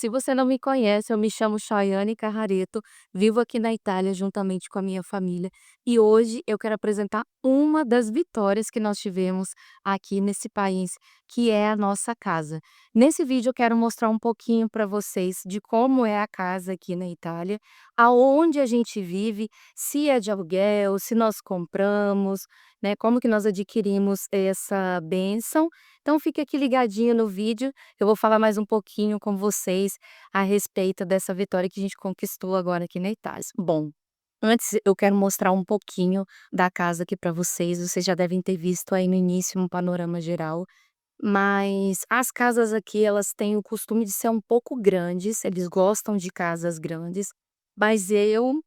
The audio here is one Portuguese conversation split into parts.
Se você não me conhece, eu me chamo Chaiane Carrareto, vivo aqui na Itália juntamente com a minha família e hoje eu quero apresentar uma das vitórias que nós tivemos aqui nesse país, que é a nossa casa. Nesse vídeo eu quero mostrar um pouquinho para vocês de como é a casa aqui na Itália, aonde a gente vive, se é de aluguel, se nós compramos, né, como que nós adquirimos essa bênção. Então fique aqui ligadinho no vídeo, eu vou falar mais um pouquinho com vocês a respeito dessa vitória que a gente conquistou agora aqui na Itália. Bom, antes eu quero mostrar um pouquinho da casa aqui para vocês já devem ter visto aí no início um panorama geral, mas as casas aqui elas têm o costume de ser um pouco grandes, eles gostam de casas grandes, mas eu,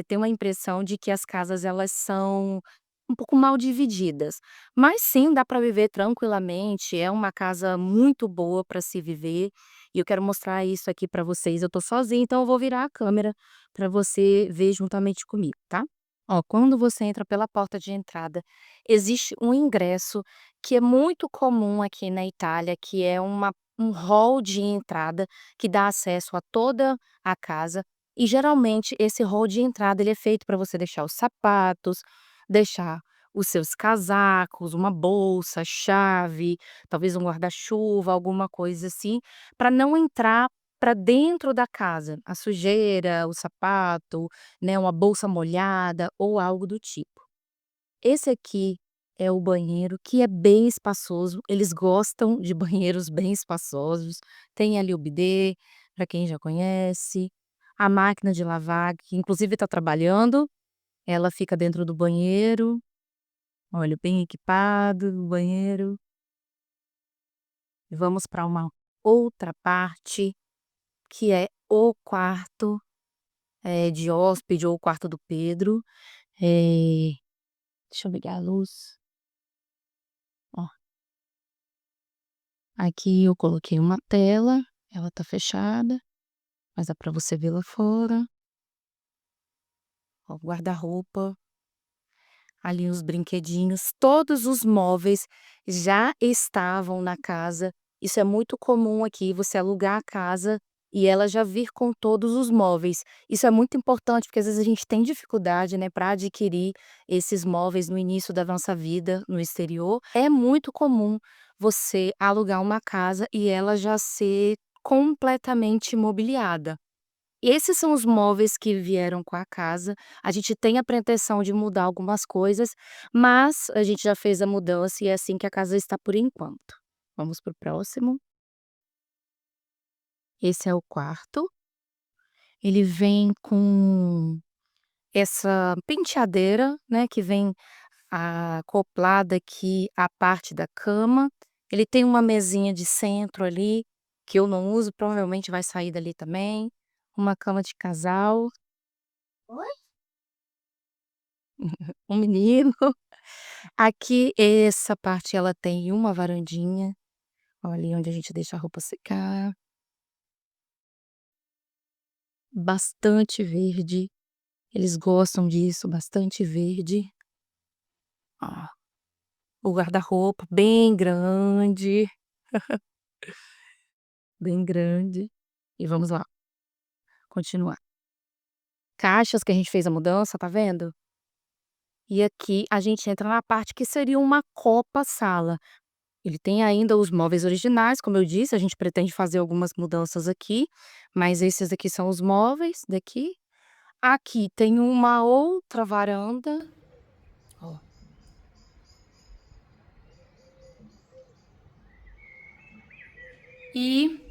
tenho a impressão de que as casas elas são um pouco mal divididas. Mas sim, dá para viver tranquilamente, é uma casa muito boa para se viver, e eu quero mostrar isso aqui para vocês. Eu tô sozinha, então eu vou virar a câmera para você ver juntamente comigo, tá? Ó, quando você entra pela porta de entrada, existe um ingresso que é muito comum aqui na Itália, que é um hall de entrada que dá acesso a toda a casa. E geralmente esse hall de entrada ele é feito para você deixar os sapatos, deixar os seus casacos, uma bolsa, chave, talvez um guarda-chuva, alguma coisa assim, para não entrar para dentro da casa, a sujeira, o sapato, né, uma bolsa molhada ou algo do tipo. Esse aqui é o banheiro que é bem espaçoso, eles gostam de banheiros bem espaçosos, tem ali o bidê, para quem já conhece, a máquina de lavar que inclusive está trabalhando, ela fica dentro do banheiro, olha, bem equipado o banheiro. Vamos para uma outra parte, que é o quarto, de hóspede ou o quarto do Pedro. Deixa eu ligar a luz. Ó, aqui eu coloquei uma tela, ela tá fechada, mas dá pra você ver lá fora. Ó, guarda-roupa, ali os brinquedinhos, todos os móveis já estavam na casa. Isso é muito comum aqui, você alugar a casa e ela já vir com todos os móveis. Isso é muito importante, porque às vezes a gente tem dificuldade, né, para adquirir esses móveis no início da nossa vida no exterior. É muito comum você alugar uma casa e ela já ser completamente mobiliada. Esses são os móveis que vieram com a casa. A gente tem a pretensão de mudar algumas coisas, mas a gente já fez a mudança e é assim que a casa está por enquanto. Vamos para o próximo. Esse é o quarto. Ele vem com essa penteadeira, né, que vem acoplada aqui à parte da cama. Ele tem uma mesinha de centro ali, que eu não uso, provavelmente vai sair dali também. Uma cama de casal. Um menino. Aqui, essa parte ela tem uma varandinha, olha ali onde a gente deixa a roupa secar, bastante verde, eles gostam disso, bastante verde. Ó, o guarda-roupa bem grande. E vamos lá, continuar. Caixas que a gente fez a mudança, tá vendo? E aqui a gente entra na parte que seria uma copa-sala. Ele tem ainda os móveis originais, como eu disse, a gente pretende fazer algumas mudanças aqui, mas esses aqui são os móveis daqui. Aqui tem uma outra varanda, ó, e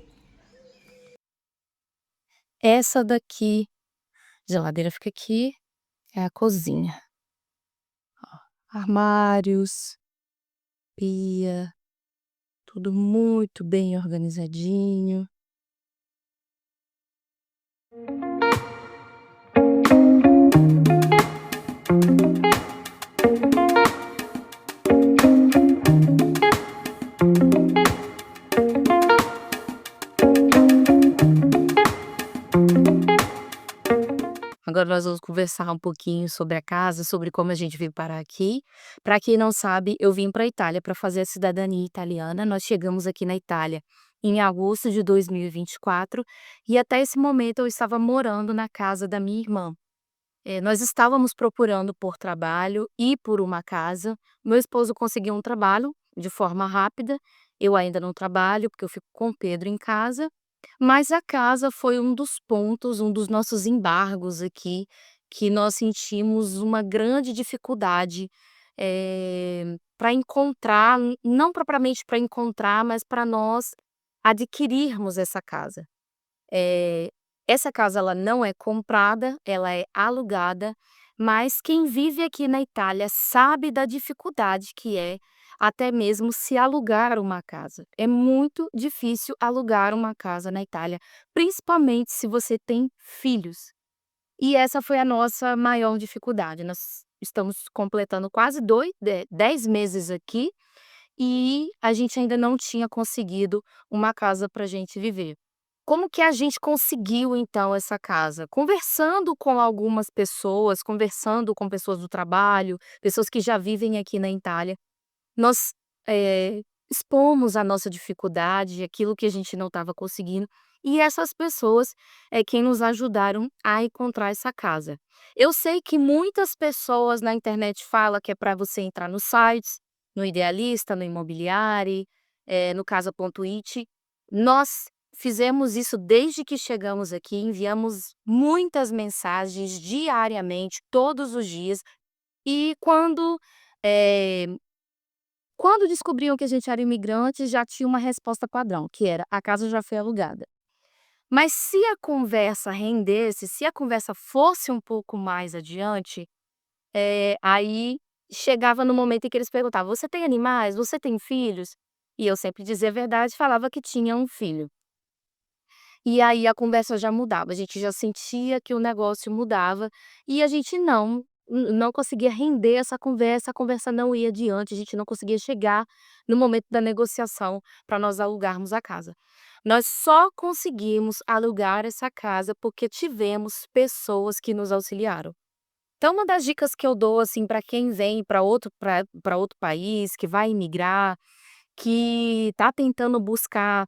essa daqui, geladeira fica aqui, é a cozinha. Armários, pia, tudo muito bem organizadinho. Agora nós vamos conversar um pouquinho sobre a casa, sobre como a gente veio parar aqui. Para quem não sabe, eu vim para a Itália para fazer a cidadania italiana. Nós chegamos aqui na Itália em agosto de 2024, e até esse momento eu estava morando na casa da minha irmã. Nós estávamos procurando por trabalho e por uma casa. Meu esposo conseguiu um trabalho de forma rápida, eu ainda não trabalho, porque eu fico com o Pedro em casa, mas a casa foi um dos pontos, um dos nossos embargos aqui, que nós sentimos uma grande dificuldade, pra encontrar, não propriamente para encontrar, mas para nós adquirirmos essa casa. Eh, Essa casa ela não é comprada, ela é alugada, mas quem vive aqui na Itália sabe da dificuldade que é até mesmo se alugar uma casa. É muito difícil alugar uma casa na Itália, principalmente se você tem filhos. E essa foi a nossa maior dificuldade. Nós estamos completando quase 10 meses aqui e a gente ainda não tinha conseguido uma casa para gente viver. Como que a gente conseguiu então essa casa? Conversando com algumas pessoas, conversando com pessoas do trabalho, pessoas que já vivem aqui na Itália, nós, expomos a nossa dificuldade, aquilo que a gente não estava conseguindo, e essas pessoas é quem nos ajudaram a encontrar essa casa. Eu sei que muitas pessoas na internet fala que é para você entrar nos sites, no Idealista, no Imobiliare, no Casa.it. Nós fizemos isso desde que chegamos aqui, enviamos muitas mensagens diariamente, todos os dias, e eh quando descobriam que a gente era imigrante, já tinha uma resposta padrão, que era: "A casa já foi alugada". Mas se a conversa rendesse, se a conversa fosse um pouco mais adiante, aí chegava no momento em que eles perguntavam: "Você tem animais? Você tem filhos?". E eu sempre dizia a verdade, falava que tinha um filho. E aí a conversa já mudava, a gente já sentia que o negócio mudava, e a gente não conseguia render essa conversa, a conversa não ia adiante, a gente não conseguia chegar no momento da negociação para nós alugarmos a casa. Nós só conseguimos alugar essa casa porque tivemos pessoas que nos auxiliaram. Então uma das dicas que eu dou, assim, para quem vem para outro país, que vai imigrar, que está tentando buscar,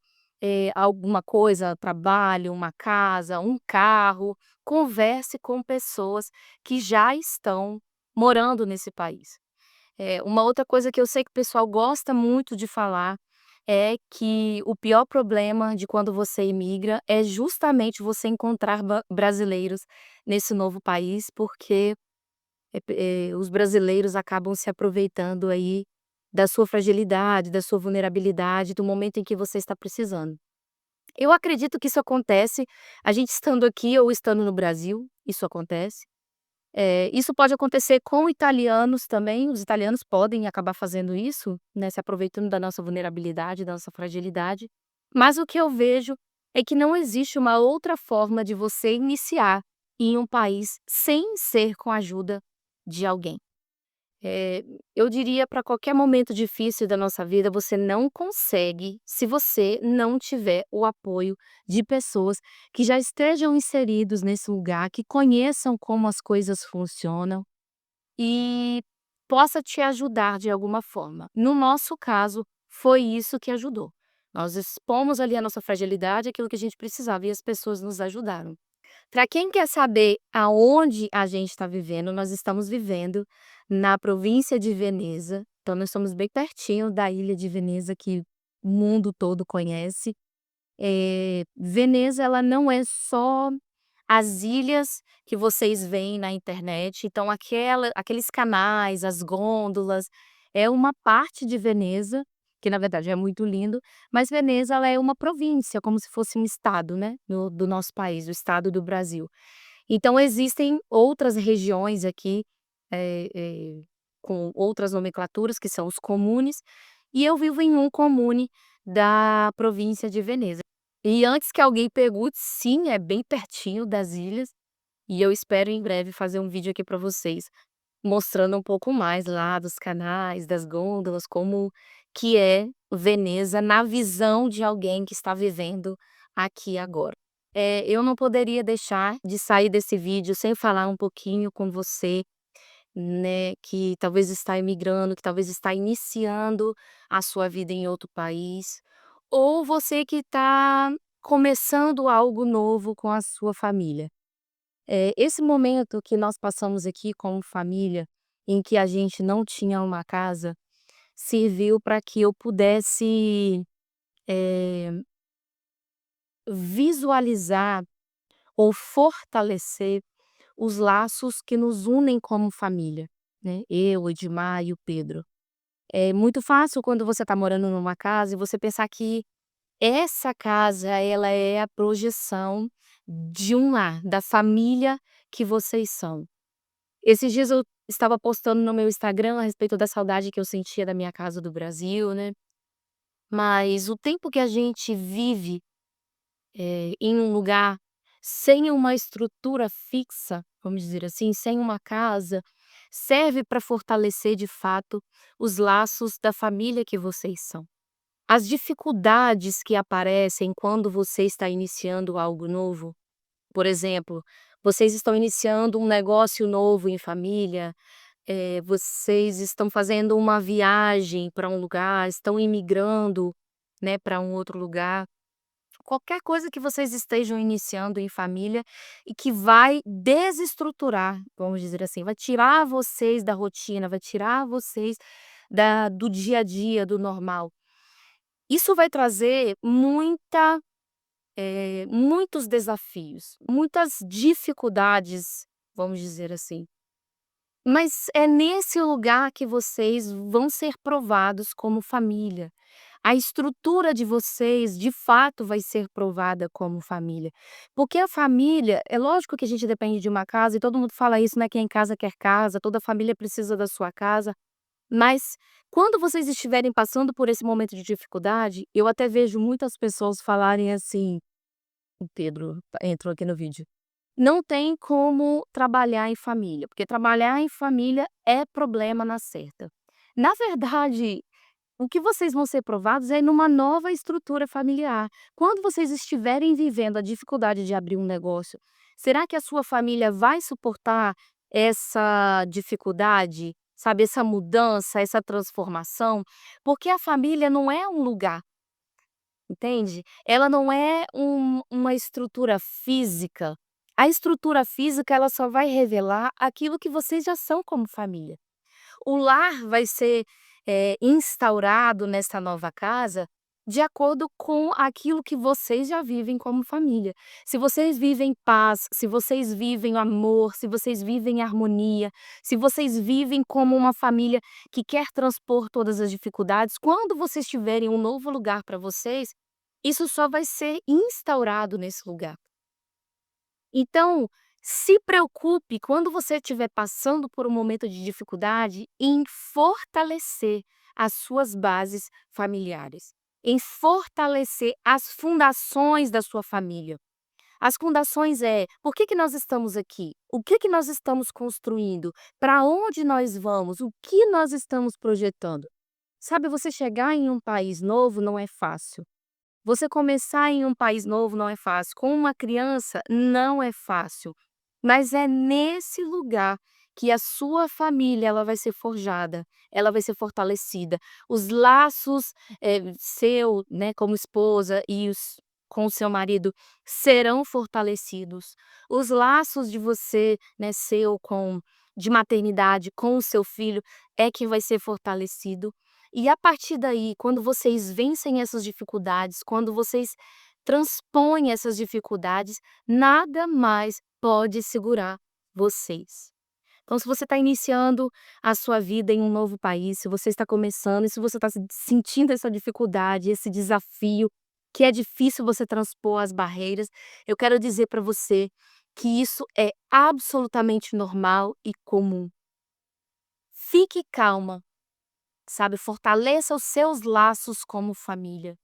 alguma coisa, trabalho, uma casa, um carro, converse com pessoas que já estão morando nesse país. Uma outra coisa que eu sei que o pessoal gosta muito de falar, é que o pior problema de quando você imigra é justamente você encontrar brasileiros nesse novo país, porque os brasileiros acabam se aproveitando aí da sua fragilidade, da sua vulnerabilidade, do momento em que você está precisando. Eu acredito que isso acontece, a gente estando aqui ou estando no Brasil, isso acontece. Isso pode acontecer com italianos também, os italianos podem acabar fazendo isso, né, se aproveitando da nossa vulnerabilidade, da nossa fragilidade. Mas o que eu vejo é que não existe uma outra forma de você iniciar em um país sem ser com a ajuda de alguém. Eh, eu diria para qualquer momento difícil da nossa vida, você não consegue se você não tiver o apoio de pessoas que já estejam inseridos nesse lugar, que conheçam como as coisas funcionam e possa te ajudar de alguma forma. No nosso caso, foi isso que ajudou. Nós expomos ali a nossa fragilidade, aquilo que a gente precisava, e as pessoas nos ajudaram. Para quem quer saber aonde a gente está vivendo, nós estamos vivendo na província de Veneza, então nós estamos bem pertinho da ilha de Veneza que o mundo todo conhece. Veneza ela não é só as ilhas que vocês veem na internet, então aqueles canais, as gôndolas, é uma parte de Veneza, que na verdade é muito lindo, mas Veneza ela é uma província, como se fosse um estado, né, do nosso país, o estado do Brasil. Então existem outras regiões aqui, com outras nomenclaturas, que são os comunes, e eu vivo em um comune da província de Veneza. E antes que alguém pergunte, sim, é bem pertinho das ilhas, e eu espero em breve fazer um vídeo aqui para vocês, mostrando um pouco mais lá dos canais, das gôndolas, como que é Veneza na visão de alguém que está vivendo aqui agora. Eu não poderia deixar de sair desse vídeo sem falar um pouquinho com você, né, que talvez está imigrando, que talvez está iniciando a sua vida em outro país, ou você que está começando algo novo com a sua família. Esse momento que nós passamos aqui como família, em que a gente não tinha uma casa, serviu para que eu pudesse, eh, visualizar ou fortalecer os laços que nos unem como família, né, eu, o Edmar e o Pedro. É muito fácil quando você está morando numa casa e você pensar que essa casa ela é a projeção de um lar, da família que vocês são. Esses dias eu estava postando no meu Instagram a respeito da saudade que eu sentia da minha casa do Brasil, né, mas o tempo que a gente vive, em um lugar sem uma estrutura fixa, vamos dizer assim, sem uma casa, serve para fortalecer de fato os laços da família que vocês são. As dificuldades que aparecem quando você está iniciando algo novo, por exemplo, vocês estão iniciando um negócio novo em família, vocês estão fazendo uma viagem para um lugar, estão imigrando, né, para um outro lugar. Qualquer coisa que vocês estejam iniciando em família e que vai desestruturar, vamos dizer assim, vai tirar vocês da rotina, vai tirar vocês do dia a dia, do normal. Isso vai trazer muitos desafios, muitas dificuldades, vamos dizer assim. Mas é nesse lugar que vocês vão ser provados como família. A estrutura de vocês, de fato, vai ser provada como família. Porque a família, é lógico que a gente depende de uma casa, e todo mundo fala isso, né? Quem em casa quer casa, toda família precisa da sua casa. Mas quando vocês estiverem passando por esse momento de dificuldade, eu até vejo muitas pessoas falarem assim, o Pedro entrou aqui no vídeo. Não tem como trabalhar em família, porque trabalhar em família é problema na certa. Na verdade, o que vocês vão ser provados é numa nova estrutura familiar. Quando vocês estiverem vivendo a dificuldade de abrir um negócio, será que a sua família vai suportar essa dificuldade, sabe, essa mudança, essa transformação? Porque a família não é um lugar, entende? Ela não é uma estrutura física. A estrutura física, ela só vai revelar aquilo que vocês já são como família. O lar vai ser, instaurado nessa nova casa de acordo com aquilo que vocês já vivem como família. Se vocês vivem paz, se vocês vivem amor, se vocês vivem harmonia, se vocês vivem como uma família que quer transpor todas as dificuldades, quando vocês tiverem um novo lugar para vocês, isso só vai ser instaurado nesse lugar. Então, se preocupe quando você estiver passando por um momento de dificuldade em fortalecer as suas bases familiares, em fortalecer as fundações da sua família. As fundações por que que nós estamos aqui? O que que nós estamos construindo? Para onde nós vamos? O que nós estamos projetando? Sabe, você chegar em um país novo não é fácil. Você começar em um país novo não é fácil, com uma criança não é fácil, mas é nesse lugar que a sua família ela vai ser forjada, ela vai ser fortalecida. Os laços, seu, né, como esposa e os com o seu marido serão fortalecidos. Os laços de você, né, seu com de maternidade com o seu filho é que vai ser fortalecido. E a partir daí, quando vocês vencem essas dificuldades, quando vocês transpõem essas dificuldades, nada mais pode segurar vocês. Então, se você está iniciando a sua vida em um novo país, se você está começando e se você está sentindo essa dificuldade, esse desafio, que é difícil você transpor as barreiras, eu quero dizer para você que isso é absolutamente normal e comum. Fique calma. Sabe, fortaleça os seus laços como família.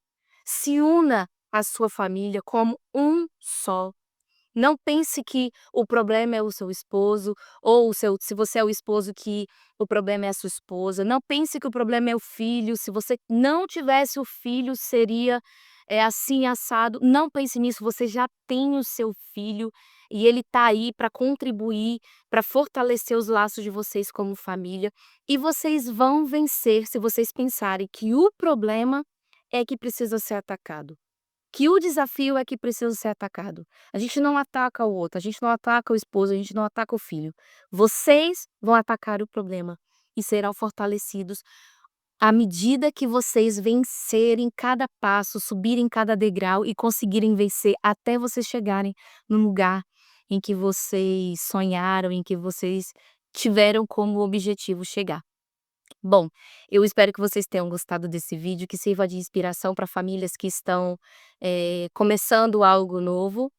Se una à sua família como um só. Não pense que o problema é o seu esposo, ou se você é o esposo que o problema é a sua esposa. Não pense que o problema é o filho, se você não tivesse o filho seria, assim assado. Não pense nisso, você já tem o seu filho e ele está aí para contribuir, para fortalecer os laços de vocês como família, e vocês vão vencer se vocês pensarem que o problema é que precisa ser atacado. Que o desafio é que precisa ser atacado. A gente não ataca o outro, a gente não ataca o esposo, a gente não ataca o filho. Vocês vão atacar o problema e serão fortalecidos à medida que vocês vencerem cada passo, subirem cada degrau e conseguirem vencer até vocês chegarem no lugar em que vocês sonharam, em que vocês tiveram como objetivo chegar. Bom, eu espero que vocês tenham gostado desse vídeo, que sirva de inspiração para famílias que estão, começando algo novo,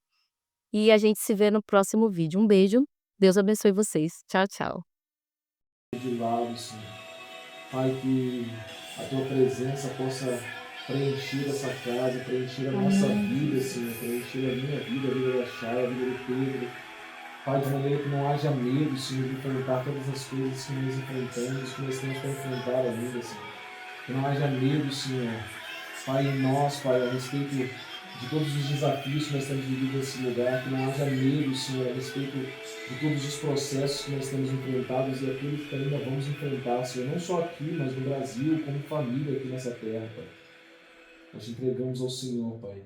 e a gente se vê no próximo vídeo. Um beijo, Deus abençoe vocês. Tchau, tchau. De lado, Senhor. Pai, que a Tua presença possa preencher essa casa, preencher a nossa vida, Senhor, preencher a minha vida, a vida da Chay, a vida do Pedro. Pai, de maneira que não haja medo, Senhor, de enfrentar todas as coisas que nós enfrentamos, que nós temos para enfrentar ainda, Senhor. Que não haja medo, Senhor. Pai, em nós, Pai, a respeito de todos os desafios que nós temos vivido nesse lugar, que não haja medo, Senhor, a respeito de todos os processos que nós temos enfrentados e aqueles que ainda vamos enfrentar, Senhor, não só aqui, mas no Brasil, como família aqui nessa terra, Pai. Nós entregamos ao Senhor, Pai,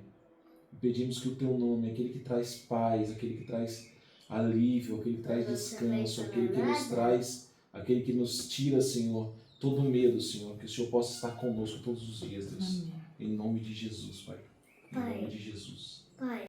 e pedimos que o Teu nome, aquele que traz paz, aquele que traz alívio, aquele que traz descanso, aquele que nos traz, aquele que nos tira, Senhor, todo medo, Senhor, que o Senhor possa estar conosco todos os dias, Deus. Amém. Em nome de Jesus, Pai. Em nome de Jesus. Pai.